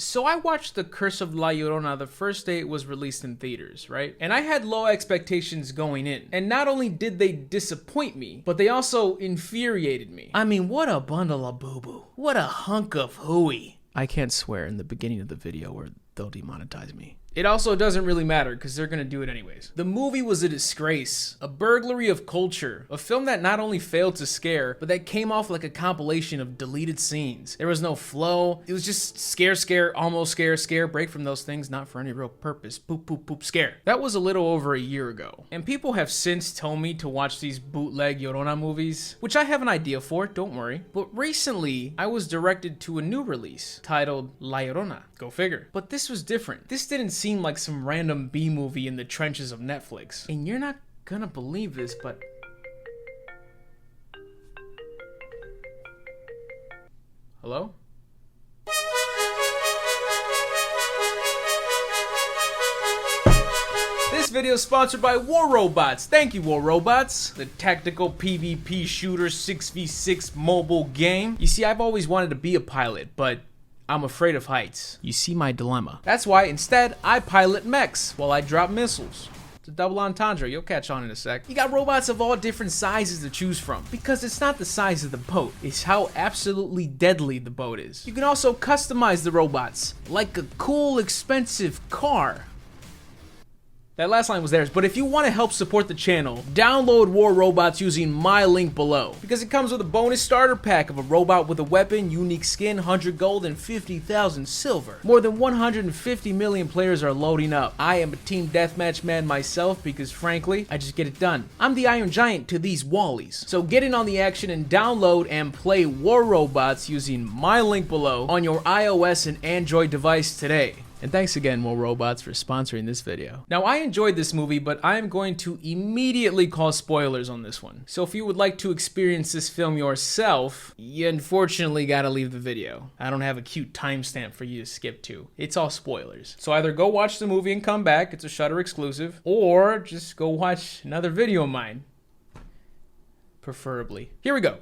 So I watched The Curse of La Llorona the first day it was released in theaters, right? And I had low expectations going in. And not only did they disappoint me, but they also infuriated me. I mean, what a bundle of boo-boo. What a hunk of hooey. I can't swear in the beginning of the video or they'll demonetize me. It also doesn't really matter because they're gonna do it anyways. The movie was a disgrace, a burglary of culture, a film that not only failed to scare, but that came off like a compilation of deleted scenes. There was no flow. It was just scare, almost scare, break from those things, not for any real purpose. Poop, poop, poop, scare. That was a little over a year ago. And people have since told me to watch these bootleg Llorona movies, which I have an idea for, don't worry. But recently, I was directed to a new release titled La Llorona. Go figure. But this was different. This didn't seem like some random B movie in the trenches of Netflix. And you're not gonna believe this, but hello? This video is sponsored by War Robots. Thank you, War Robots. The tactical PvP shooter 6v6 mobile game. You see, I've always wanted to be a pilot, but I'm afraid of heights. You see my dilemma. That's why instead I pilot mechs while I drop missiles. It's a double entendre, you'll catch on in a sec. You got robots of all different sizes to choose from because it's not the size of the boat, it's how absolutely deadly the boat is. You can also customize the robots like a cool, expensive car. That last line was theirs, but if you want to help support the channel, download War Robots using my link below. Because it comes with a bonus starter pack of a robot with a weapon, unique skin, 100 gold, and 50,000 silver. More than 150 million players are loading up. I am a team deathmatch man myself because frankly, I just get it done. I'm the Iron Giant to these Wallies. So get in on the action and download and play War Robots using my link below on your iOS and Android device today. And thanks again, War Robots, for sponsoring this video. Now, I enjoyed this movie, but I am going to immediately call spoilers on this one. So if you would like to experience this film yourself, you unfortunately gotta leave the video. I don't have a cute timestamp for you to skip to. It's all spoilers. So either go watch the movie and come back, it's a Shudder exclusive, or just go watch another video of mine. Preferably. Here we go.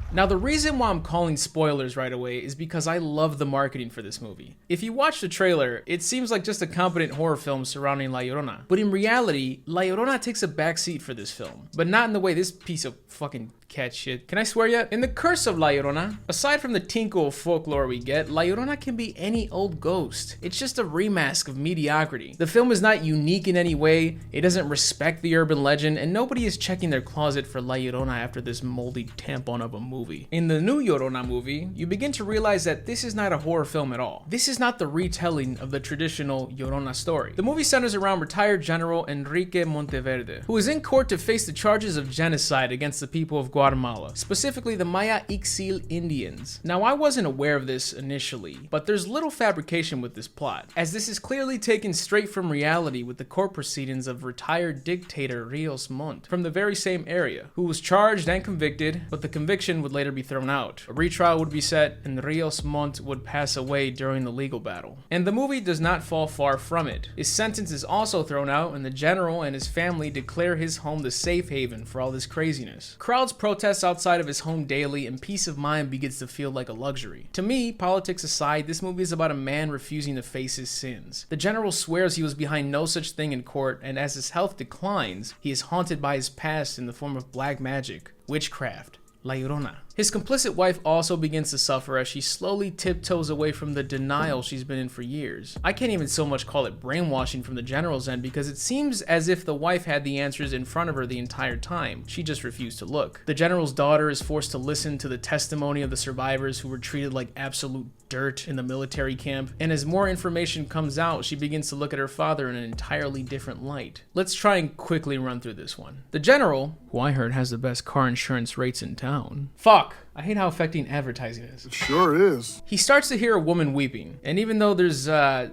Now, the reason why I'm calling spoilers right away is because I love the marketing for this movie. If you watch the trailer, it seems like just a competent horror film surrounding La Llorona. But in reality, La Llorona takes a backseat for this film. But not in the way this piece of fucking cat shit. Can I swear yet? In The Curse of La Llorona, aside from the tinkle of folklore we get, La Llorona can be any old ghost. It's just a remask of mediocrity. The film is not unique in any way, it doesn't respect the urban legend, and nobody is checking their closet for La Llorona after this moldy tampon of a movie. In the new Llorona movie, you begin to realize that this is not a horror film at all. This is not the retelling of the traditional Llorona story. The movie centers around retired General Enrique Monteverde, who is in court to face the charges of genocide against the people of Guatemala, specifically the Maya Ixil Indians. Now, I wasn't aware of this initially, but there's little fabrication with this plot, as this is clearly taken straight from reality with the court proceedings of retired dictator Rios Montt from the very same area, who was charged and convicted, but the conviction would later be thrown out. A retrial would be set, and Rios Montt would pass away during the legal battle. And the movie does not fall far from it. His sentence is also thrown out, and the general and his family declare his home the safe haven for all this craziness. Crowds protest outside of his home daily, and peace of mind begins to feel like a luxury. To me, politics aside, this movie is about a man refusing to face his sins. The general swears he was behind no such thing in court, and as his health declines, he is haunted by his past in the form of black magic, witchcraft, La Llorona. His complicit wife also begins to suffer as she slowly tiptoes away from the denial she's been in for years. I can't even so much call it brainwashing from the general's end because it seems as if the wife had the answers in front of her the entire time. She just refused to look. The general's daughter is forced to listen to the testimony of the survivors who were treated like absolute dirt in the military camp, and as more information comes out, she begins to look at her father in an entirely different light. Let's try and quickly run through this one. The general, who I heard has the best car insurance rates in town. Fuck! I hate how affecting advertising is. It sure is. He starts to hear a woman weeping, and even though there's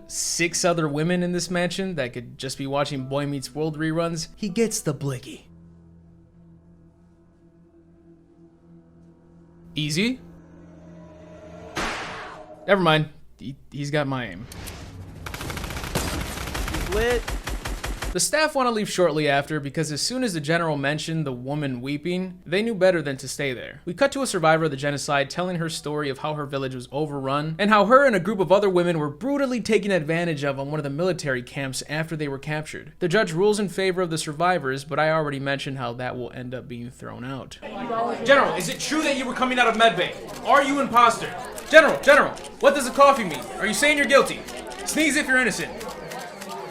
6 other women in this mansion that could just be watching Boy Meets World reruns, he gets the blicky. Easy? Never mind. He's got my aim. He's lit. The staff want to leave shortly after because as soon as the general mentioned the woman weeping, they knew better than to stay there. We cut to a survivor of the genocide telling her story of how her village was overrun and how her and a group of other women were brutally taken advantage of on one of the military camps after they were captured. The judge rules in favor of the survivors, but I already mentioned how that will end up being thrown out. General, is it true that you were coming out of medbay? Are you imposter? General, what does the coffee mean? Are you saying you're guilty? Sneeze if you're innocent.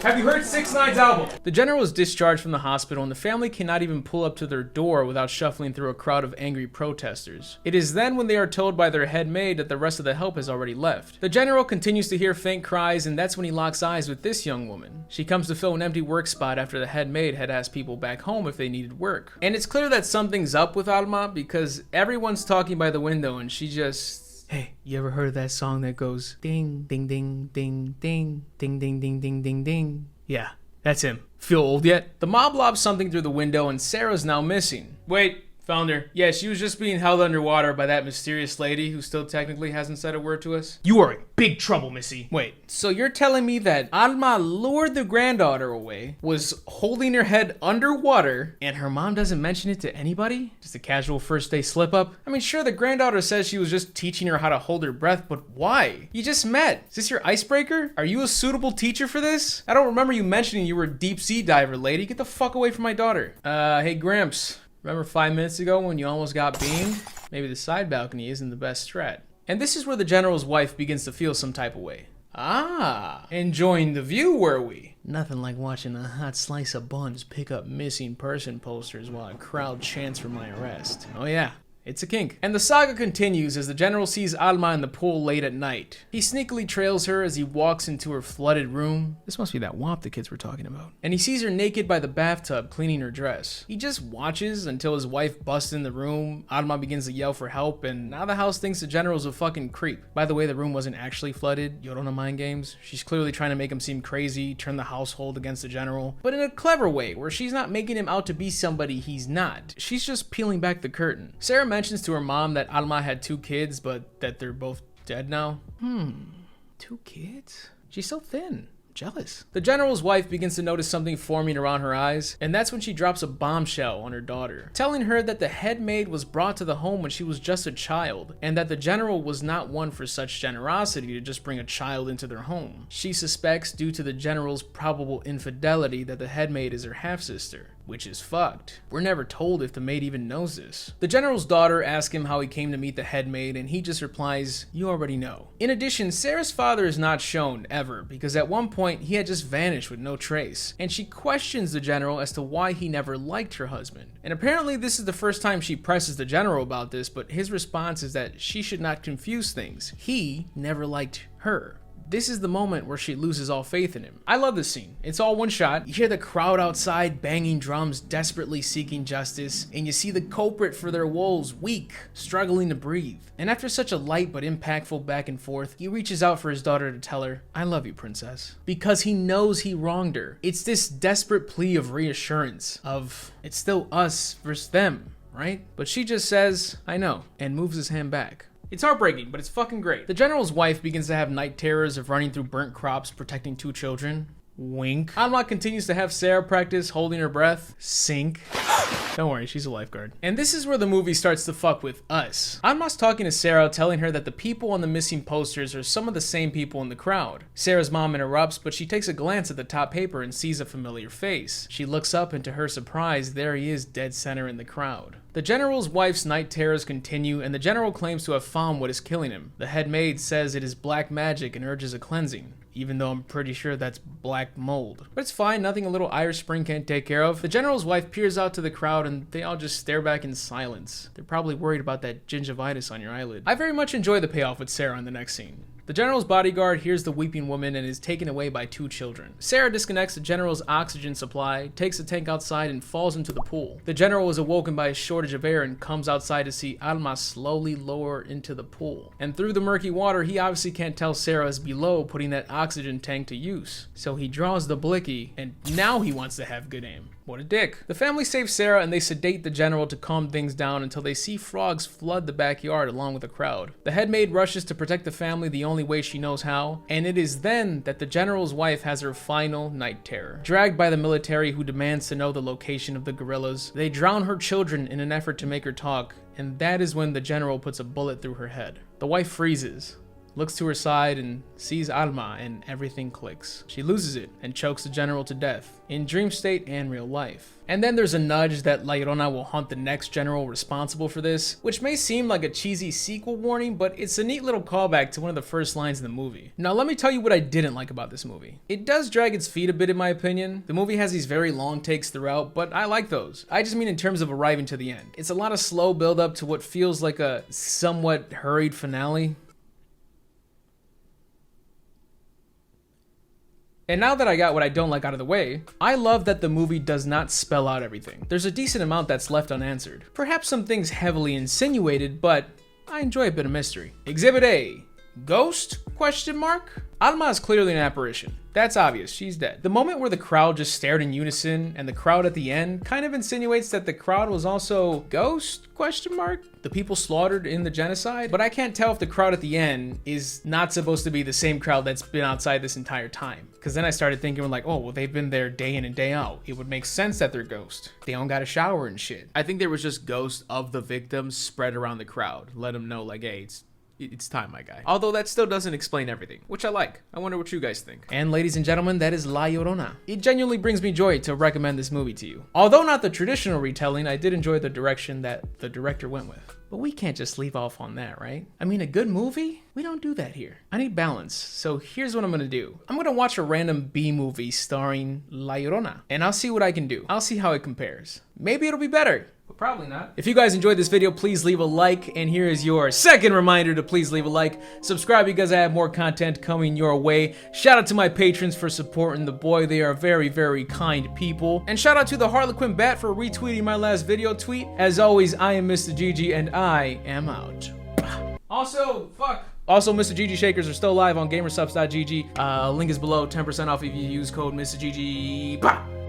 Have you heard 6ix9ine's album? The general is discharged from the hospital and the family cannot even pull up to their door without shuffling through a crowd of angry protesters. It is then when they are told by their head maid that the rest of the help has already left. The general continues to hear faint cries and that's when he locks eyes with this young woman. She comes to fill an empty work spot after the head maid had asked people back home if they needed work. And it's clear that something's up with Alma because everyone's talking by the window and she just... Hey, you ever heard of that song that goes ding, ding, ding, ding, ding, ding, ding, ding, ding, ding, ding? Yeah, that's him. Feel old yet? The mob lobs something through the window and Sarah's now missing. Wait, found her. Yeah, she was just being held underwater by that mysterious lady who still technically hasn't said a word to us. You are in big trouble, Missy. Wait, so you're telling me that Alma lured the granddaughter away, was holding her head underwater, and her mom doesn't mention it to anybody? Just a casual first day slip up? I mean, sure, the granddaughter says she was just teaching her how to hold her breath, but why? You just met. Is this your icebreaker? Are you a suitable teacher for this? I don't remember you mentioning you were a deep sea diver, lady. Get the fuck away from my daughter. Hey, Gramps. Remember 5 minutes ago when you almost got beamed? Maybe the side balcony isn't the best strat. And this is where the general's wife begins to feel some type of way. Ah, enjoying the view, were we? Nothing like watching a hot slice of buns pick up missing person posters while a crowd chants for my arrest. Oh yeah. It's a kink. And the saga continues as the general sees Alma in the pool late at night. He sneakily trails her as he walks into her flooded room. This must be that WAP the kids were talking about. And he sees her naked by the bathtub cleaning her dress. He just watches until his wife busts in the room. Alma begins to yell for help and now the house thinks the general's a fucking creep. By the way, the room wasn't actually flooded. Llorona mind games. She's clearly trying to make him seem crazy, turn the household against the general, but in a clever way where she's not making him out to be somebody he's not. She's just peeling back the curtain. Sarah mentions to her mom that Alma had 2 kids, but that they're both dead now. 2 kids? She's so thin. Jealous. The general's wife begins to notice something forming around her eyes, and that's when she drops a bombshell on her daughter, telling her that the head maid was brought to the home when she was just a child, and that the general was not one for such generosity to just bring a child into their home. She suspects, due to the general's probable infidelity, that the head maid is her half-sister. Which is fucked. We're never told if the maid even knows this. The general's daughter asks him how he came to meet the head maid, and he just replies, "You already know." In addition, Sarah's father is not shown ever, because at one point he had just vanished with no trace, and she questions the general as to why he never liked her husband. And apparently this is the first time she presses the general about this, but his response is that she should not confuse things. He never liked her. This is the moment where she loses all faith in him. I love this scene. It's all one shot. You hear the crowd outside banging drums, desperately seeking justice, and you see the culprit for their woes, weak, struggling to breathe. And after such a light but impactful back and forth, he reaches out for his daughter to tell her, "I love you, princess." Because he knows he wronged her. It's this desperate plea of reassurance, of it's still us versus them, right? But she just says, "I know," and moves his hand back. It's heartbreaking, but it's fucking great. The general's wife begins to have night terrors of running through burnt crops, protecting 2 children. Wink. Alma continues to have Sarah practice holding her breath. Sink. Don't worry, she's a lifeguard. And this is where the movie starts to fuck with us. Alma's talking to Sarah, telling her that the people on the missing posters are some of the same people in the crowd. Sarah's mom interrupts, but she takes a glance at the top paper and sees a familiar face. She looks up and to her surprise, there he is dead center in the crowd. The general's wife's night terrors continue, and the general claims to have found what is killing him. The head maid says it is black magic and urges a cleansing, even though I'm pretty sure that's black mold. But it's fine, nothing a little Irish Spring can't take care of. The general's wife peers out to the crowd and they all just stare back in silence. They're probably worried about that gingivitis on your eyelid. I very much enjoy the payoff with Sarah in the next scene. The general's bodyguard hears the weeping woman and is taken away by 2 children. Sarah disconnects the general's oxygen supply, takes the tank outside, and falls into the pool. The general is awoken by a shortage of air and comes outside to see Alma slowly lower into the pool. And through the murky water, he obviously can't tell Sarah is below, putting that oxygen tank to use. So he draws the blicky, and now he wants to have good aim. What a dick. The family saves Sarah and they sedate the general to calm things down until they see frogs flood the backyard along with a crowd. The head maid rushes to protect the family the only way she knows how, and it is then that the general's wife has her final night terror. Dragged by the military who demands to know the location of the guerrillas, they drown her children in an effort to make her talk, and that is when the general puts a bullet through her head. The wife freezes, looks to her side and sees Alma, and everything clicks. She loses it and chokes the general to death, in dream state and real life. And then there's a nudge that La Llorona will hunt the next general responsible for this, which may seem like a cheesy sequel warning, but it's a neat little callback to one of the first lines in the movie. Now let me tell you what I didn't like about this movie. It does drag its feet a bit in my opinion. The movie has these very long takes throughout, but I like those. I just mean in terms of arriving to the end. It's a lot of slow build up to what feels like a somewhat hurried finale. And now that I got what I don't like out of the way, I love that the movie does not spell out everything. There's a decent amount that's left unanswered. Perhaps some things heavily insinuated, but I enjoy a bit of mystery. Exhibit A, ghost? Question mark? Alma is clearly an apparition. That's obvious, she's dead. The moment where the crowd just stared in unison and the crowd at the end kind of insinuates that the crowd was also ghost? Question mark? The people slaughtered in the genocide? But I can't tell if the crowd at the end is not supposed to be the same crowd that's been outside this entire time. Cause then I started thinking like, oh, well they've been there day in and day out. It would make sense that they're ghosts. They don't got a shower and shit. I think there was just ghosts of the victims spread around the crowd. Let them know like, hey, it's time, my guy. Although that still doesn't explain everything, which I like. I wonder what you guys think. And ladies and gentlemen, that is La Llorona. It genuinely brings me joy to recommend this movie to you. Although not the traditional retelling, I did enjoy the direction that the director went with. But we can't just leave off on that, right? I mean, a good movie? We don't do that here. I need balance, so here's what I'm gonna do. I'm gonna watch a random B movie starring La Llorona, and I'll see what I can do. I'll see how it compares. Maybe it'll be better. But probably not. If you guys enjoyed this video, please leave a like, and here is your second reminder to please leave a like. Subscribe because I have more content coming your way. Shout out to my patrons for supporting the boy. They are very, very kind people. And shout out to the Harlequin Bat for retweeting my last video tweet. As always, I am Mista-GG, and I am out. Also, Mista-GG shakers are still live on gamersubs.gg. Link is below, 10% off if you use code Mista-GG.